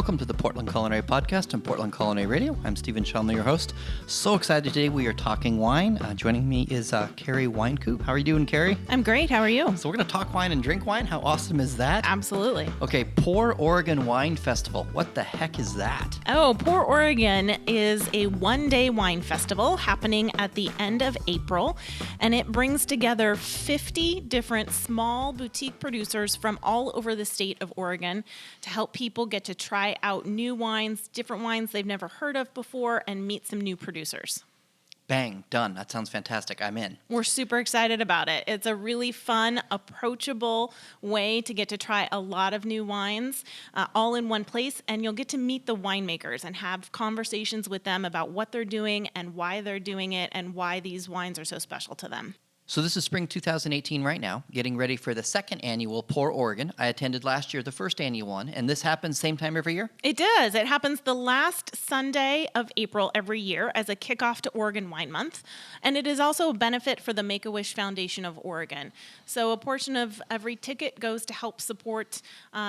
Welcome to the Portland Culinary Podcast and Portland Culinary Radio. I'm Stephen Shelner, your host. So excited today. We are talking wine. Joining me is Carrie Winecoop. How are you doing, Carrie? I'm great. How are you? So we're going to talk wine and drink wine. How awesome is that? Absolutely. Okay, Pour Oregon Wine Festival. What the heck is that? Oh, Pour Oregon is a one-day wine festival happening at the end of April, and it brings together 50 different small boutique producers from all over the state of Oregon to help people get to try out new wines, different wines they've never heard of before, and meet some new producers. Bang, done. That sounds fantastic. I'm in. We're super excited about it. It's a really fun, approachable way to get to try a lot of new wines all in one place, and you'll get to meet the winemakers and have conversations with them about what they're doing and why they're doing it and why these wines are so special to them. So this is spring 2018 right now, getting ready for the second annual Pour Oregon. I attended last year, the first annual one, and this happens same time every year? It does. It happens the last Sunday of April every year as a kickoff to Oregon Wine Month, and it is also a benefit for the Make-A-Wish Foundation of Oregon. So a portion of every ticket goes to help support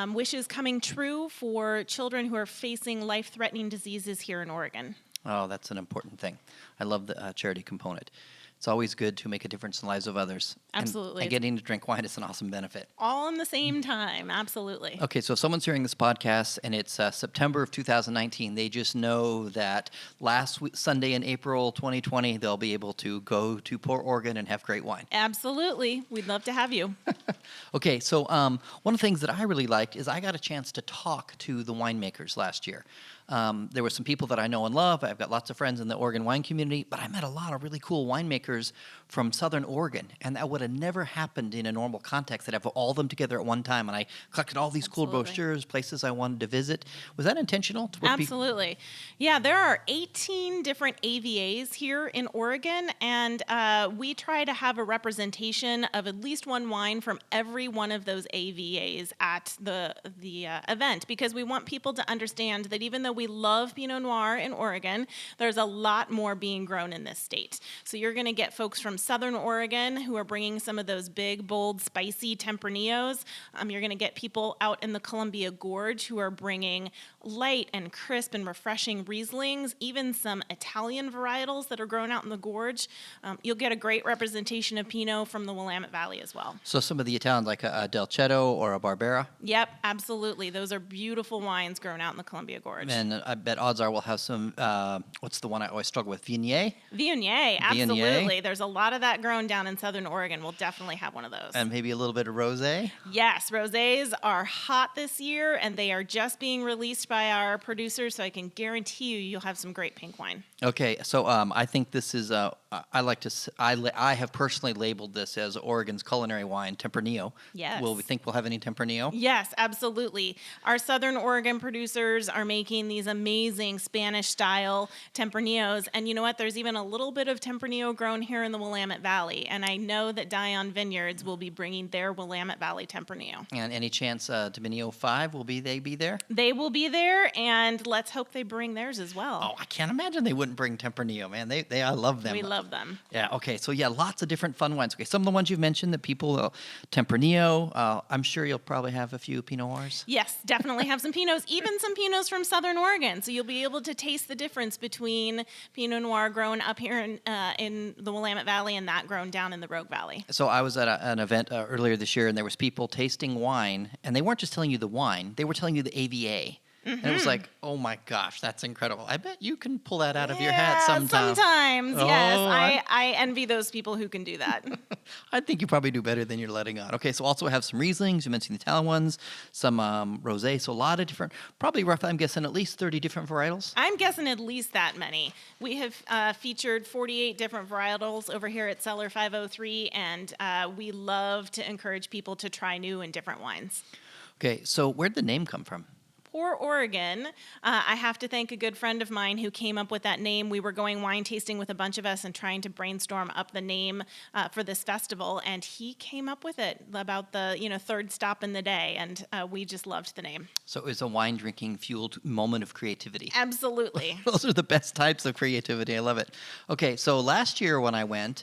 wishes coming true for children who are facing life-threatening diseases here in Oregon. Oh, that's an important thing. I love the charity component. It's always good to make a difference in the lives of others. Absolutely. And getting to drink wine is an awesome benefit. All in the same time, absolutely. Okay, so if someone's hearing this podcast and it's September of 2019, they just know that last Sunday in April 2020, they'll be able to go to Pour Oregon and have great wine. Absolutely. We'd love to have you. Okay, so one of the things that I really liked is I got a chance to talk to the winemakers last year. There were some people that I know and love. I've got lots of friends in the Oregon wine community, but I met a lot of really cool winemakers from Southern Oregon, and that would have never happened in a normal context. I'd have all of them together at one time, and I collected all these cool brochures, places I wanted to visit. Was that intentional? Absolutely. Yeah, there are 18 different AVAs here in Oregon, and we try to have a representation of at least one wine from every one of those AVAs at the event, because we want people to understand that even though we love Pinot Noir in Oregon, there's a lot more being grown in this state. So you're going to get folks from Southern Oregon who are bringing some of those big, bold, spicy Tempranillos. You're going to get people out in the Columbia Gorge who are bringing light and crisp and refreshing Rieslings, even some Italian varietals that are grown out in the gorge. You'll get a great representation of Pinot from the Willamette Valley as well. So some of the Italians, like a Del Cetto or a Barbera? Yep, absolutely. Those are beautiful wines grown out in the Columbia Gorge. And I bet odds are we'll have some, what's the one I always struggle with, Viognier? Viognier, absolutely. There's a lot of that grown down in Southern Oregon. We'll definitely have one of those. And maybe a little bit of rosé? Yes, rosés are hot this year, and they are just being released by our producers, so I can guarantee you'll have some great pink wine. Okay, so I think this is, I have personally labeled this as Oregon's culinary wine, Tempranillo. Yes. Will we think we'll have any Tempranillo? Yes, absolutely. Our Southern Oregon producers are making these amazing Spanish-style Tempranillos, and you know what? There's even a little bit of Tempranillo grown here in the Willamette Valley, and I know that Dion Vineyards will be bringing their Willamette Valley Tempranillo. And any chance Tempranillo 5 they be there? They will be there, and let's hope they bring theirs as well. Oh, I can't imagine they wouldn't bring Tempranillo, man. I love them. We love them. Yeah, okay, so yeah, lots of different fun wines. Okay, some of the ones you've mentioned that people, Tempranillo, I'm sure you'll probably have a few Pinot Noirs. Yes, definitely have some Pinots, even some Pinots from Southern Oregon. So you'll be able to taste the difference between Pinot Noir grown up here in the Willamette Valley and that grown down in the Rogue Valley. So I was at an event earlier this year, and there was people tasting wine, and they weren't just telling you the wine, they were telling you the AVA. Mm-hmm. And it was like, oh my gosh, that's incredible. I bet you can pull that out of your hat sometime. Sometimes, yes. I envy those people who can do that. I think you probably do better than you're letting on. Okay, so also have some Rieslings. You mentioned the Italian ones, some rosé. So a lot of different, probably roughly, I'm guessing at least 30 different varietals. I'm guessing at least that many. We have featured 48 different varietals over here at Cellar 503, and we love to encourage people to try new and different wines. Okay, so where'd the name come from? Pour Oregon. I have to thank a good friend of mine who came up with that name. We were going wine tasting with a bunch of us and trying to brainstorm up the name for this festival, and he came up with it about the third stop in the day, and we just loved the name. So it was a wine drinking fueled moment of creativity. Absolutely. Those are the best types of creativity. I love it. Okay, so last year when I went,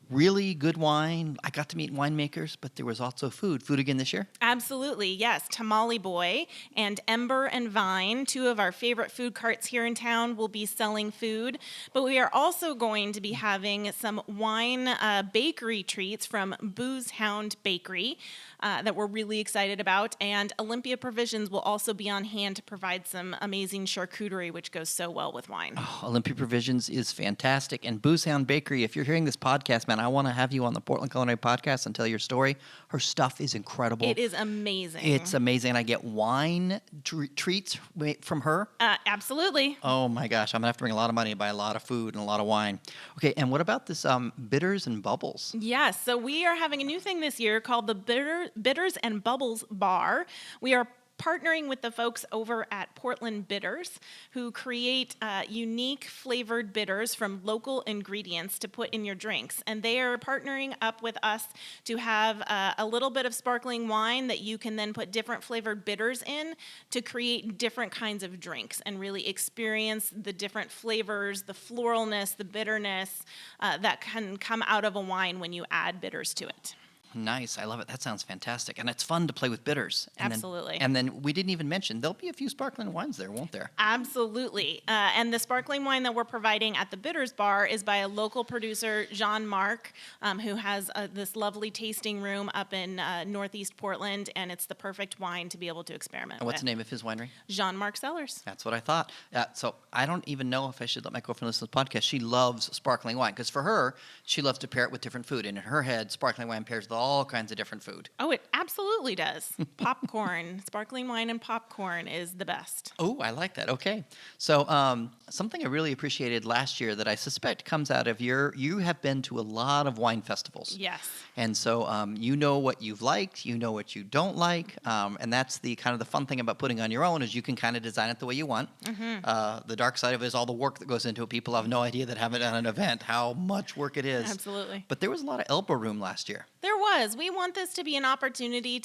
Really good wine. I got to meet winemakers, but there was also food. Food again this year? Absolutely, yes. Tamale Boy and Ember and Vine, two of our favorite food carts here in town, will be selling food. But we are also going to be having some wine bakery treats from Booze Hound Bakery that we're really excited about. And Olympia Provisions will also be on hand to provide some amazing charcuterie, which goes so well with wine. Oh, Olympia Provisions is fantastic. And Booze Hound Bakery, if you're hearing this podcast, man, I want to have you on the Portland Culinary Podcast and tell your story. Her stuff is incredible. It is amazing. It's amazing. I get wine treats from her. Absolutely. Oh my gosh, I'm gonna have to bring a lot of money to buy a lot of food and a lot of wine. Okay, and what about this bitters and bubbles? Yes, so we are having a new thing this year called the Bitters and Bubbles Bar. We are partnering with the folks over at Portland Bitters, who create unique flavored bitters from local ingredients to put in your drinks. And they are partnering up with us to have a little bit of sparkling wine that you can then put different flavored bitters in to create different kinds of drinks and really experience the different flavors, the floralness, the bitterness that can come out of a wine when you add bitters to it. Nice. I love it. That sounds fantastic. And it's fun to play with bitters. Absolutely. And then we didn't even mention, there'll be a few sparkling wines there, won't there? Absolutely. And the sparkling wine that we're providing at the Bitters Bar is by a local producer, Jean-Marc, who has this lovely tasting room up in Northeast Portland, and it's the perfect wine to be able to experiment And what's the with. name of his winery? Jean-Marc Cellars. That's what I thought. So I don't even know if I should let my girlfriend listen to the podcast. She loves sparkling wine because for her, she loves to pair it with different food. And in her head, sparkling wine pairs with all kinds of different food. Oh, it absolutely does. Popcorn, sparkling wine and popcorn is the best. Oh, I like that. Okay. So something I really appreciated last year that I suspect comes out of you have been to a lot of wine festivals. Yes. And so you know what you've liked, you know what you don't like, and that's the kind of the fun thing about putting on your own is you can kind of design it the way you want. The dark side of it is all the work that goes into it. People have no idea that haven't done an event how much work it is. Absolutely. But there was a lot of elbow room last year. There was. We want this to be an opportunity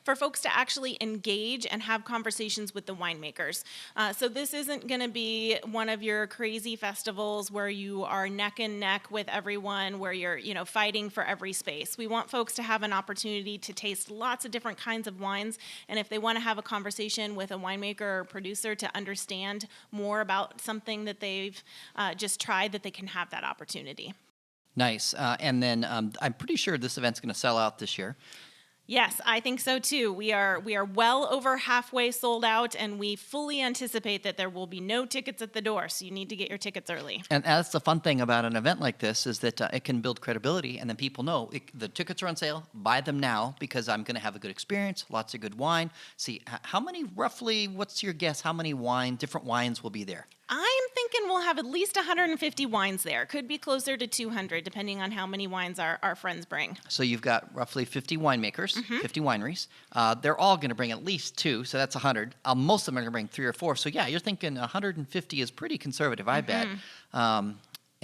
for folks to actually engage and have conversations with the winemakers. So this isn't going to be one of your crazy festivals where you are neck and neck with everyone, where you're fighting for every space. We want folks to have an opportunity to taste lots of different kinds of wines, and if they want to have a conversation with a winemaker or producer to understand more about something that they've just tried, that they can have that opportunity. Nice. And then I'm pretty sure this event's going to sell out this year. Yes, I think so too. We are well over halfway sold out, and we fully anticipate that there will be no tickets at the door, so you need to get your tickets early. And that's the fun thing about an event like this is that it can build credibility, and then people know the tickets are on sale. Buy them now because I'm going to have a good experience, lots of good wine. See, how many roughly? What's your guess? How many different wines will be there? I'm thinking we'll have at least 150 wines there. Could be closer to 200, depending on how many wines our friends bring. So you've got roughly 50 winemakers, 50 wineries. They're all going to bring at least two, so that's 100. Most of them are going to bring 3 or 4. So yeah, you're thinking 150 is pretty conservative, I bet.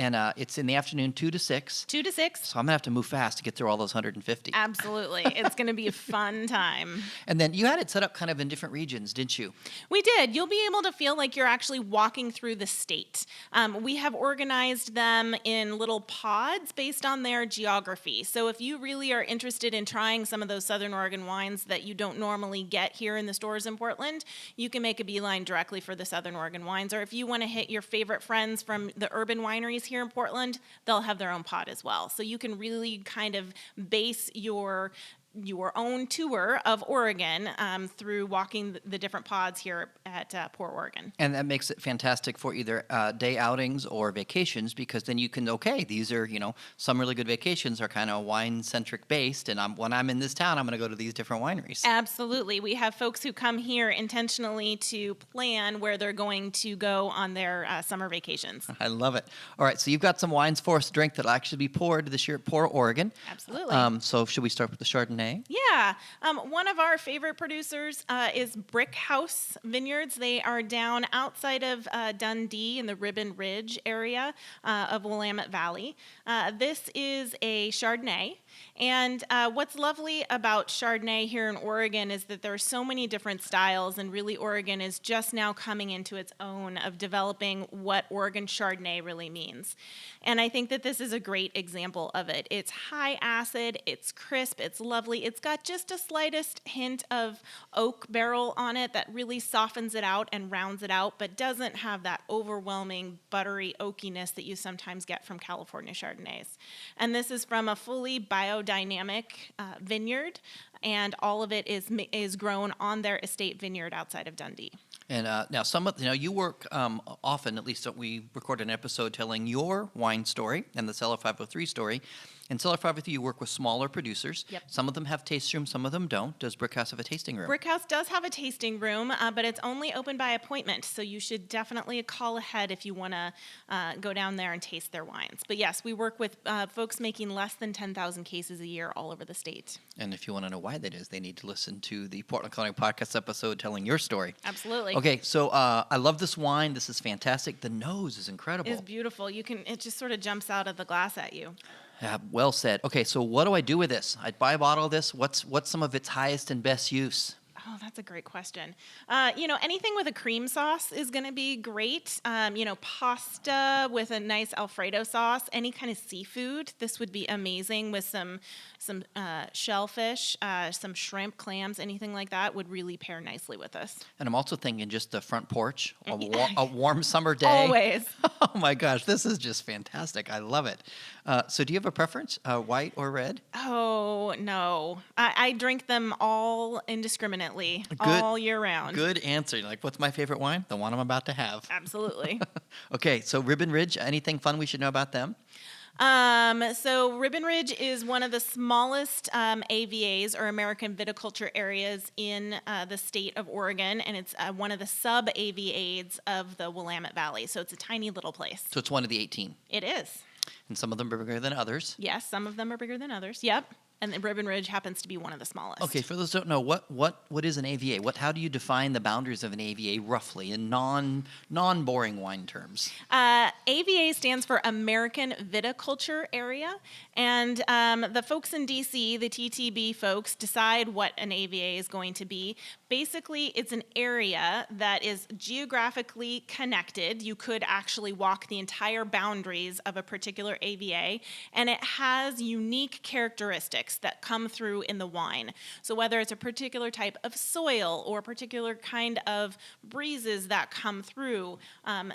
And it's in the afternoon, 2 to 6. 2 to 6. So I'm going to have to move fast to get through all those 150. Absolutely. It's going to be a fun time. And then you had it set up kind of in different regions, didn't you? We did. You'll be able to feel like you're actually walking through the state. We have organized them in little pods based on their geography. So if you really are interested in trying some of those Southern Oregon wines that you don't normally get here in the stores in Portland, you can make a beeline directly for the Southern Oregon wines. Or if you want to hit your favorite friends from the urban wineries here in Portland, they'll have their own pod as well. So you can really kind of base your own tour of Oregon through walking the different pods here at Port Oregon. And that makes it fantastic for either day outings or vacations because then you can, these are, some really good vacations are kind of wine-centric based. And when I'm in this town, I'm going to go to these different wineries. Absolutely. We have folks who come here intentionally to plan where they're going to go on their summer vacations. I love it. All right, so you've got some wines for us to drink that'll actually be poured this year at Port Oregon. Absolutely. So should we start with the Chardonnay? Okay. Yeah. One of our favorite producers is Brick House Vineyards. They are down outside of Dundee in the Ribbon Ridge area of Willamette Valley. This is a Chardonnay. And what's lovely about Chardonnay here in Oregon is that there are so many different styles, and really Oregon is just now coming into its own of developing what Oregon Chardonnay really means. And I think that this is a great example of it. It's high acid, it's crisp, it's lovely. It's got just a slightest hint of oak barrel on it that really softens it out and rounds it out, but doesn't have that overwhelming buttery oakiness that you sometimes get from California Chardonnays. And this is from a fully biodynamic vineyard, and all of it is grown on their estate vineyard outside of Dundee. And now, you work often, at least we record an episode telling your wine story and the Cellar 503 story. In Cellar 503, you work with smaller producers. Yep. Some of them have taste rooms, some of them don't. Does Brickhouse have a tasting room? Brickhouse does have a tasting room, but it's only open by appointment, so you should definitely call ahead if you want to go down there and taste their wines. But yes, we work with folks making less than 10,000 cases a year all over the state. And if you want to know why that is, they need to listen to the Portland Culinary Podcast episode telling your story. Absolutely. Okay, so I love this wine. This is fantastic. The nose is incredible. It's beautiful. It just sort of jumps out of the glass at you. Yeah, well said. Okay, so what do I do with this? I'd buy a bottle of this. What's some of its highest and best use? Oh, that's a great question. Anything with a cream sauce is going to be great. Pasta with a nice Alfredo sauce, any kind of seafood. This would be amazing with some shellfish, some shrimp, clams, anything like that would really pair nicely with this. And I'm also thinking just the front porch, a warm summer day. Always. Oh my gosh, this is just fantastic. I love it. So do you have a preference, white or red? Oh, no. I drink them all indiscriminately, all year round. Good answer. Like, what's my favorite wine? The one I'm about to have. Absolutely. Okay, so Ribbon Ridge, anything fun we should know about them? So Ribbon Ridge is one of the smallest AVAs, or American viticulture areas, in the state of Oregon, and it's one of the sub-AVAs of the Willamette Valley. So it's a tiny little place. So it's one of the 18. It is. And some of them are bigger than others. Yes, some of them are bigger than others. Yep. And the Ribbon Ridge happens to be one of the smallest. Okay, for those who don't know, what is an AVA? How do you define the boundaries of an AVA roughly in non-boring wine terms? AVA stands for American Viticulture Area, and the folks in DC, the TTB folks, decide what an AVA is going to be. Basically, it's an area that is geographically connected. You could actually walk the entire boundaries of a particular AVA, and it has unique characteristics that come through in the wine. So whether it's a particular type of soil or a particular kind of breezes that come through,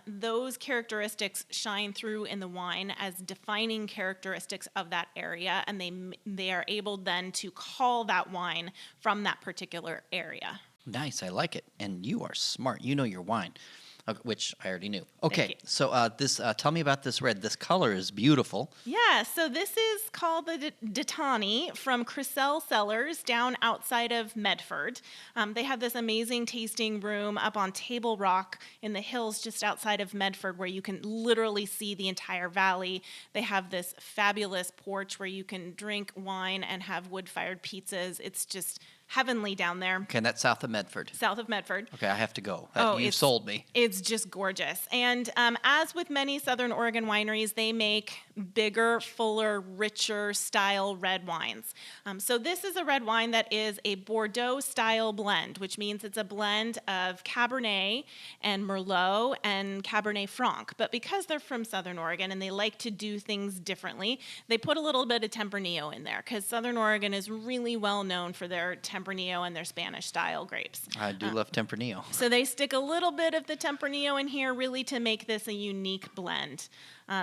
those characteristics shine through in the wine as defining characteristics of that area, and they are able then to call that wine from that particular area. Nice, I like it. And you are smart. You know your wine, which I already knew. Okay, you. so tell me about this red. This color is beautiful. Yeah, so this is called the Ditani from Crisell Cellars down outside of Medford. They have this amazing tasting room up on Table Rock in the hills just outside of Medford where you can literally see the entire valley. They have this fabulous porch where you can drink wine and have wood-fired pizzas. It's just heavenly down there. Okay, and that's south of Medford. South of Medford. Okay, I have to go. You've sold me. It's just gorgeous. And as with many Southern Oregon wineries, they make bigger, fuller, richer style red wines. So this is a red wine that is a Bordeaux style blend, which means it's a blend of Cabernet and Merlot and Cabernet Franc. But because they're from Southern Oregon and they like to do things differently, they put a little bit of Tempranillo in there because Southern Oregon is really well known for their Tempranillo and their Spanish style grapes. I do love Tempranillo. So they stick a little bit of the Tempranillo in here really to make this a unique blend.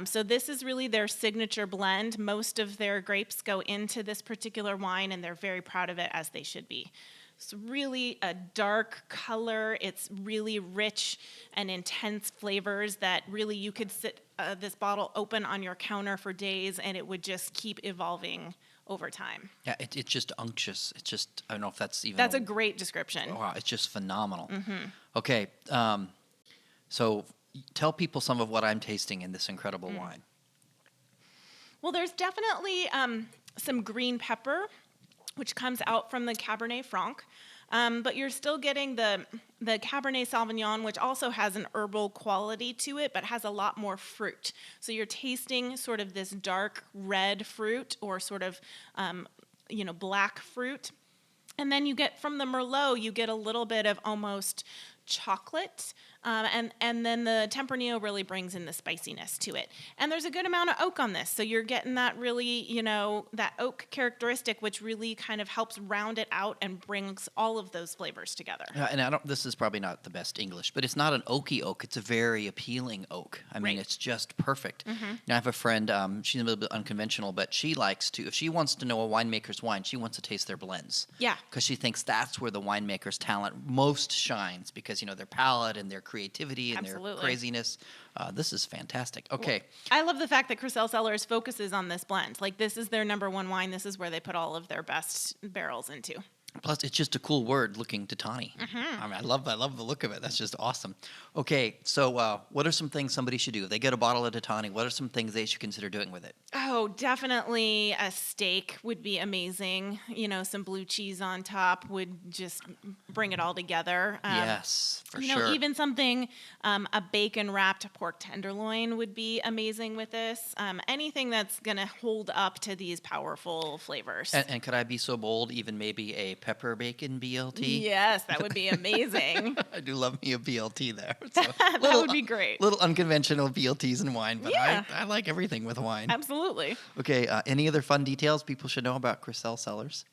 So this is really their signature blend. Most of their grapes go into this particular wine, and they're very proud of it, as they should be. It's really a dark color. It's really rich and intense flavors that really you could sit this bottle open on your counter for days, and it would just keep evolving over time. Yeah, it's just unctuous. It's just, I don't know if that's even... That's a great description. Wow, it's just phenomenal. Mm-hmm. Okay, so tell people some of what I'm tasting in this incredible wine. Well, there's definitely some green pepper which comes out from the Cabernet Franc. But you're still getting the Cabernet Sauvignon, which also has an herbal quality to it, but has a lot more fruit. So you're tasting sort of this dark red fruit or sort of, black fruit. And then you get from the Merlot, you get a little bit of almost chocolate, and then the Tempranillo really brings in the spiciness to it. And there's a good amount of oak on this, so you're getting that really, that oak characteristic, which really kind of helps round it out and brings all of those flavors together. And this is probably not the best English, but it's not an oaky oak. It's a very appealing oak. I mean, Right. it's just perfect. Now, I have a friend, she's a little bit unconventional, but she likes to, if she wants to know a winemaker's wine, she wants to taste their blends. Yeah. Because she thinks that's where the winemaker's talent most shines, because, their palate and their creativity and Absolutely. their craziness. This is fantastic. Okay. I love the fact that Crisel Cellars focuses on this blend. Like, this is their number one wine. This is where they put all of their best barrels into. Plus, it's just a cool word, looking Titani. I mean, I love the look of it. That's just awesome. Okay, so what are some things somebody should do? If they get a bottle of Titani, what are some things they should consider doing with it? Oh, definitely a steak would be amazing. Some blue cheese on top would just bring it all together. Yes, for sure. Even something, a bacon-wrapped pork tenderloin would be amazing with this. Anything that's going to hold up to these powerful flavors. And could I be so bold, even maybe a pepper bacon BLT? Yes, that would be amazing. I do love me a BLT there. So That would be great. Little unconventional BLTs in wine, but Yeah. I like everything with wine. Absolutely. Okay, any other fun details people should know about Crisel Cellars?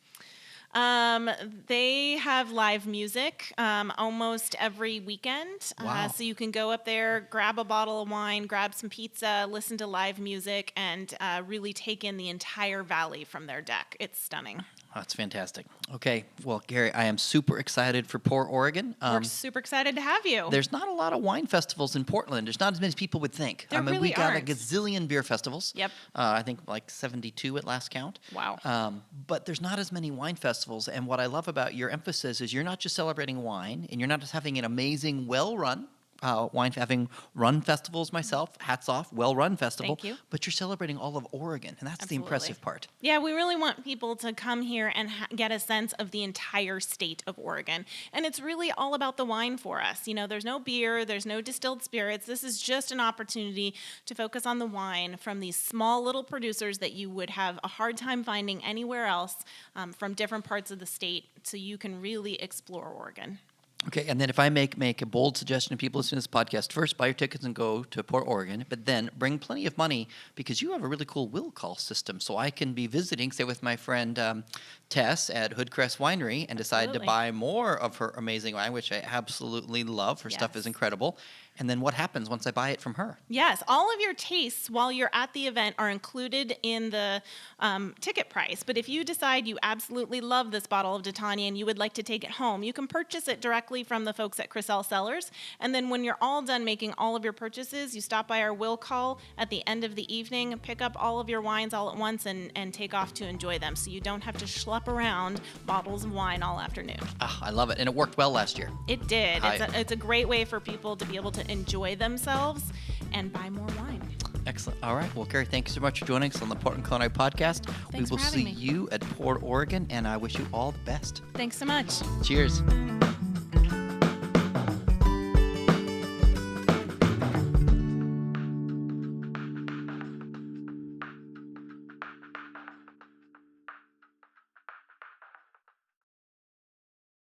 They have live music almost every weekend. Wow. So you can go up there, grab a bottle of wine, grab some pizza, listen to live music, and really take in the entire valley from their deck. It's stunning. That's fantastic. Okay, well, Gary, I am super excited for Port Oregon. We're super excited to have you. There's not a lot of wine festivals in Portland. There's not as many as people would think. There I mean, we really got aren't. a gazillion beer festivals. Yep. I think like 72 at last count. Wow. But there's not as many wine festivals. And what I love about your emphasis is you're not just celebrating wine, and you're not just having an amazing, well-run having run festivals myself. Hats off, well-run festival. Thank you. But you're celebrating all of Oregon, and that's the Absolutely. impressive part. Yeah, we really want people to come here and get a sense of the entire state of Oregon. And it's really all about the wine for us. There's no beer, there's no distilled spirits. This is just an opportunity to focus on the wine from these small little producers that you would have a hard time finding anywhere else from different parts of the state, so you can really explore Oregon. Okay, and then if I make a bold suggestion to people listening to this podcast, first buy your tickets and go to Port Oregon, but then bring plenty of money because you have a really cool will call system. So I can be visiting, say, with my friend Tess at Hoodcrest Winery and decide to Absolutely. buy more of her amazing wine, which I absolutely love. Her stuff Yes. is incredible. And then what happens once I buy it from her? Yes, all of your tastes while you're at the event are included in the ticket price. But if you decide you absolutely love this bottle of Titani and you would like to take it home, you can purchase it directly from the folks at Crisel Cellars. And then when you're all done making all of your purchases, you stop by our will call at the end of the evening, pick up all of your wines all at once, and take off to enjoy them. So you don't have to schlep around bottles of wine all afternoon. Ah, I love it. And it worked well last year. It did. Hi. It's a great way for people to be able to enjoy themselves and buy more wine. Excellent. All right. Well, Gary, thank you so much for joining us on the Portland Culinary Podcast. Thanks We will for having see me. you at Port Oregon, and I wish you all the best. Thanks so much. Cheers.